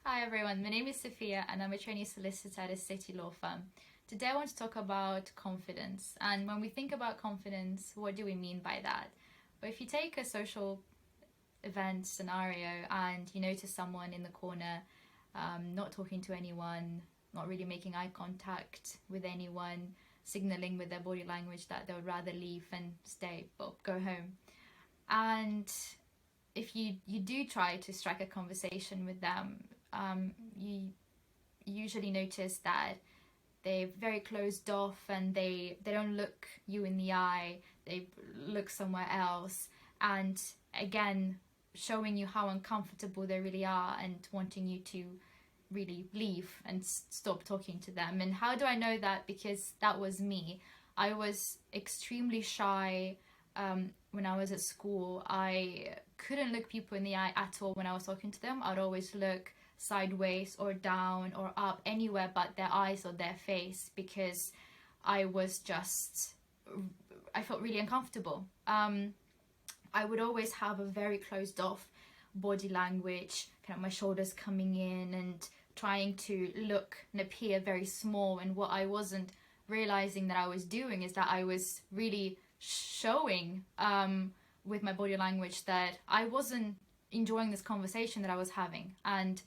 Hi everyone, my name is Sophia and I'm a trainee solicitor at a city law firm. Today I want to talk about confidence, and when we think about confidence, what do we mean by that? But if you take a social event scenario and you notice someone in the corner not talking to anyone, not really making eye contact with anyone, signaling with their body language that they would rather leave and stay or go home. And if you do try to strike a conversation with them, you usually notice that they're very closed off and they don't look you in the eye, they look somewhere else, and again showing you how uncomfortable they really are and wanting you to really leave and stop talking to them. And how do I know that? Because that was me. I was extremely shy when I was at school. I couldn't look people in the eye at all when I was talking to them. I'd always look sideways or down or up, anywhere but their eyes or their face, because I felt really uncomfortable. I would always have a very closed off body language, kind of my shoulders coming in and trying to look and appear very small. And what I wasn't realizing that I was doing is that I was really showing with my body language that I wasn't enjoying this conversation that I was having, and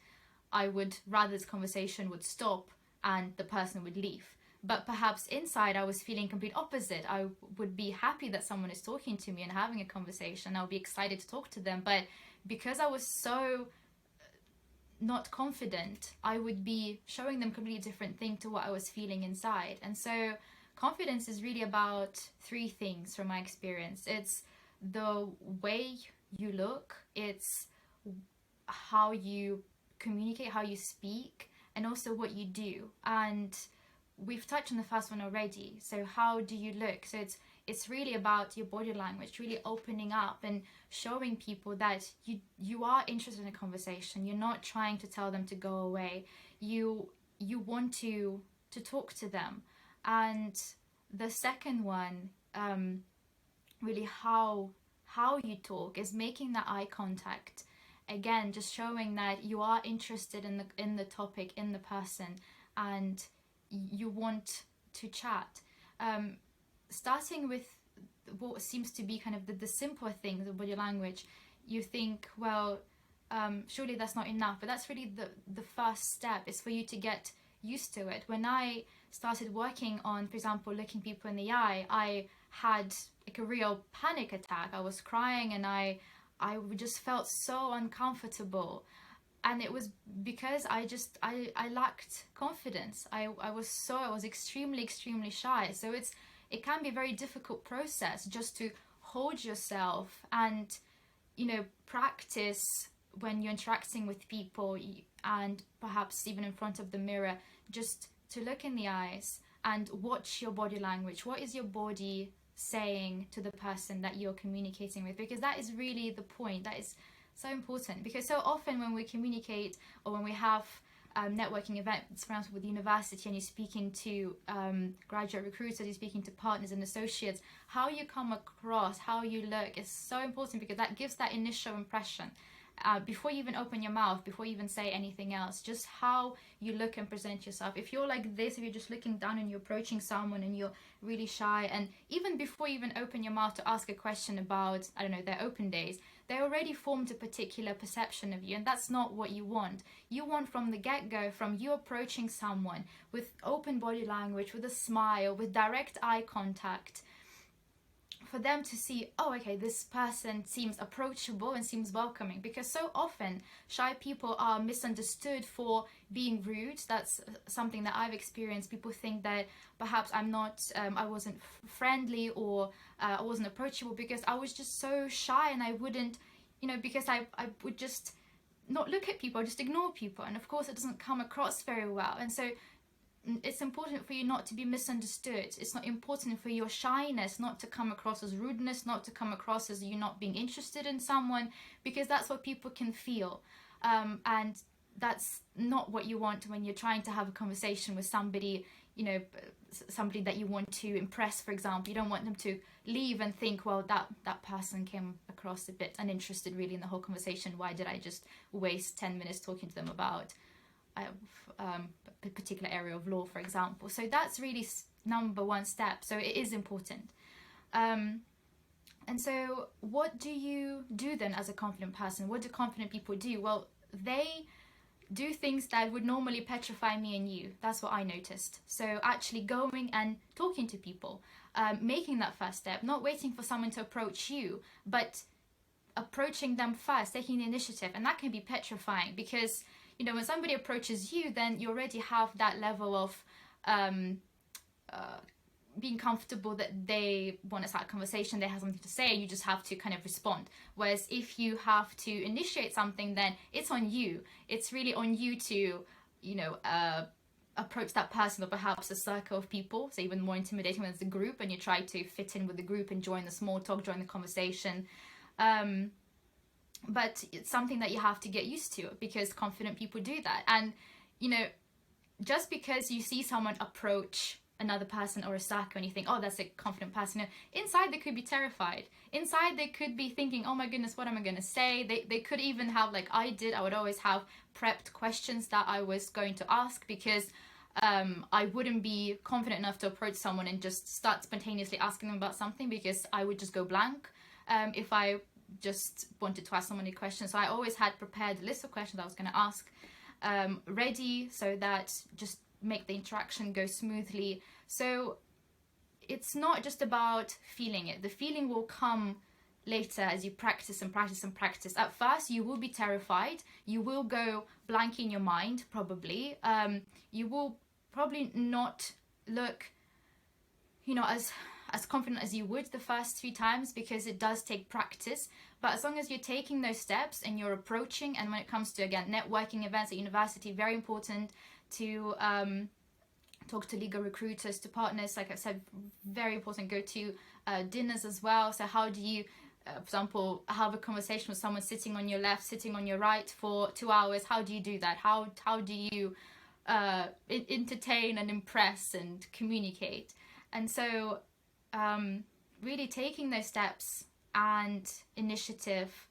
I would rather this conversation would stop and the person would leave. But perhaps inside I was feeling complete opposite. I would be happy that someone is talking to me and having a conversation. I'll be excited to talk to them, but because I was so not confident, I would be showing them a completely different thing to what I was feeling inside. And so confidence is really about three things from my experience. It's the way you look, it's how you communicate, how you speak, and also what you do. And we've touched on the first one already. So how do you look? So it's really about your body language, really opening up and showing people that you are interested in a conversation. You're not trying to tell them to go away. You want to talk to them. And the second one, really how you talk, is making that eye contact. Again, just showing that you are interested in the topic, in the person, and you want to chat. Starting with what seems to be kind of the simpler things of body language, you think, well, surely that's not enough, but that's really the first step, is for you to get used to it. When I started working on, for example, looking people in the eye, I had like a real panic attack. I was crying and I just felt so uncomfortable, and it was because I lacked confidence. I was extremely shy. So it can be a very difficult process just to hold yourself and practice when you're interacting with people, and perhaps even in front of the mirror, just to look in the eyes and watch your body language. What is your body saying to the person that you're communicating with? Because that is really the point. That is so important, because so often when we communicate or when we have networking events, for example with university, and you're speaking to graduate recruiters, you're speaking to partners and associates, how you come across, how you look is so important, because that gives that initial impression. Before you even open your mouth, before you even say anything else, just how you look and present yourself. If you're like this, if you're just looking down and you're approaching someone and you're really shy, and even before you even open your mouth to ask a question about, I don't know, their open days, they already formed a particular perception of you, and that's not what you want. You want from the get-go, from you approaching someone with open body language, with a smile, with direct eye contact, for them to see, oh, okay, this person seems approachable and seems welcoming. Because so often shy people are misunderstood for being rude. That's something that I've experienced. People think that perhaps I wasn't friendly, or I wasn't approachable because I was just so shy, and I wouldn't, because I would just not look at people, just ignore people. And of course it doesn't come across very well. And so it's important for you not to be misunderstood. It's not important for your shyness not to come across as rudeness, not to come across as you not being interested in someone, because that's what people can feel. And that's not what you want when you're trying to have a conversation with somebody, you know, somebody that you want to impress, for example. You don't want them to leave and think, well, that person came across a bit uninterested really in the whole conversation. Why did I just waste 10 minutes talking to them about a particular area of law, for example? So that's really number one step. So it is important. And so what do you do then as a confident person? What do confident people do? Well, they do things that would normally petrify me and you. That's what I noticed. So actually going and talking to people, making that first step, not waiting for someone to approach you, but approaching them first, taking the initiative. And that can be petrifying because, you know, when somebody approaches you, then you already have that level of being comfortable that they want to start a conversation, they have something to say, you just have to kind of respond. Whereas if you have to initiate something, then it's on you. It's really on you to, you know, approach that person or perhaps a circle of people. So even more intimidating when it's a group and you try to fit in with the group and join the small talk, join the conversation. But it's something that you have to get used to because confident people do that. And, you know, just because you see someone approach another person or a circle and you think, oh, that's a confident person, inside they could be terrified. Inside they could be thinking, oh my goodness, what am I going to say? They could even have, like I did, I would always have prepped questions that I was going to ask because I wouldn't be confident enough to approach someone and just start spontaneously asking them about something because I would just go blank if I just wanted to ask someone a question. So I always had prepared a list of questions I was going to ask ready so that just make the interaction go smoothly. So it's not just about feeling it. The feeling will come later as you practice and practice and practice. At first you will be terrified, you will go blank in your mind probably, you will probably not look, you know, as confident as you would the first few times because it does take practice. But as long as you're taking those steps and you're approaching, and when it comes to, again, networking events at university, very important to talk to legal recruiters, to partners, like I said, very important, go to dinners as well. So how do you, for example, have a conversation with someone sitting on your left, sitting on your right for 2 hours? How do you do that? How do you entertain and impress and communicate? And so really taking those steps and initiative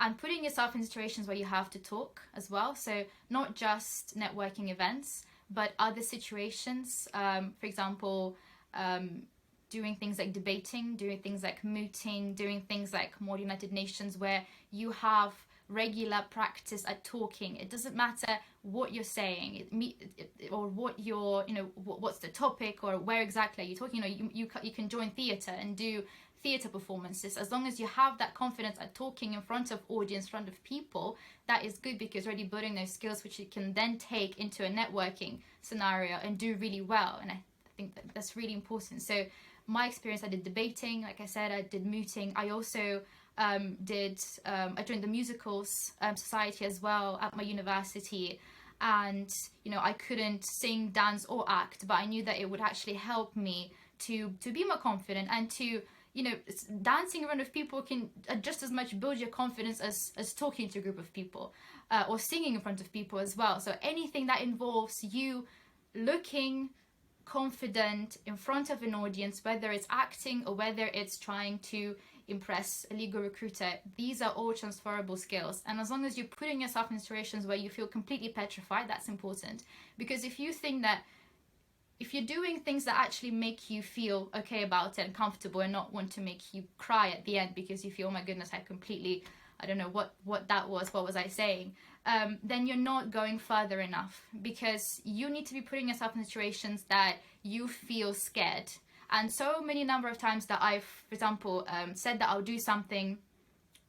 and putting yourself in situations where you have to talk as well. So not just networking events, but other situations. For example, doing things like debating, doing things like mooting, doing things like more United Nations, where you have regular practice at talking. It doesn't matter what you're saying or what you're, you know, what's the topic or where exactly are you talking. You know, you can join theatre and do theatre performances. As long as you have that confidence at talking in front of audience, in front of people, that is good because you're already building those skills which you can then take into a networking scenario and do really well. And I think that's really important. So my experience, I did debating, like I said, I did mooting. I also I joined the musicals society as well at my university. And, you know, I couldn't sing, dance or act, but I knew that it would actually help me to be more confident and to, you know, dancing in front of people can just as much build your confidence as talking to a group of people or singing in front of people as well. So anything that involves you looking confident in front of an audience, whether it's acting or whether it's trying to impress a legal recruiter, these are all transferable skills. And as long as you're putting yourself in situations where you feel completely petrified, that's important. Because if you think that if you're doing things that actually make you feel okay about it and comfortable and not want to make you cry at the end because you feel, oh my goodness, I don't know what that was, what was I saying, then you're not going further enough, because you need to be putting yourself in situations that you feel scared. And so many number of times that I've, for example, said that I'll do something,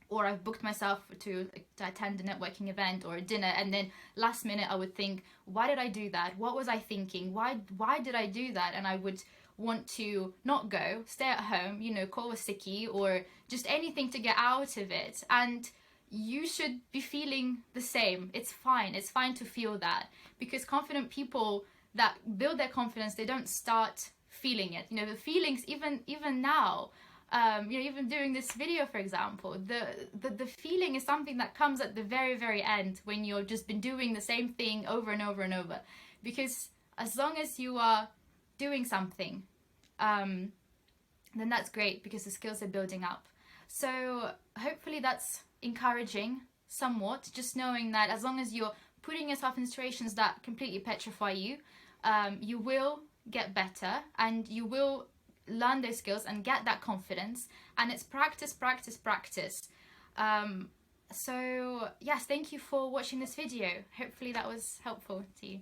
or I've booked myself to attend a networking event or a dinner, and then last minute I would think, why did I do that? What was I thinking? Why did I do that? And I would want to not go, stay at home, you know, call a sickie or just anything to get out of it. And you should be feeling the same. It's fine. It's fine to feel that, because confident people that build their confidence, they don't start feeling it. You know, the feelings, even now, you know, even doing this video, for example, the feeling is something that comes at the very, very end, when you've just been doing the same thing over and over and over. Because as long as you are doing something, then that's great because the skills are building up. So hopefully that's encouraging somewhat, just knowing that as long as you're putting yourself in situations that completely petrify you, you will get better and you will learn those skills and get that confidence. And it's practice, practice, practice. So yes, thank you for watching this video. Hopefully that was helpful to you.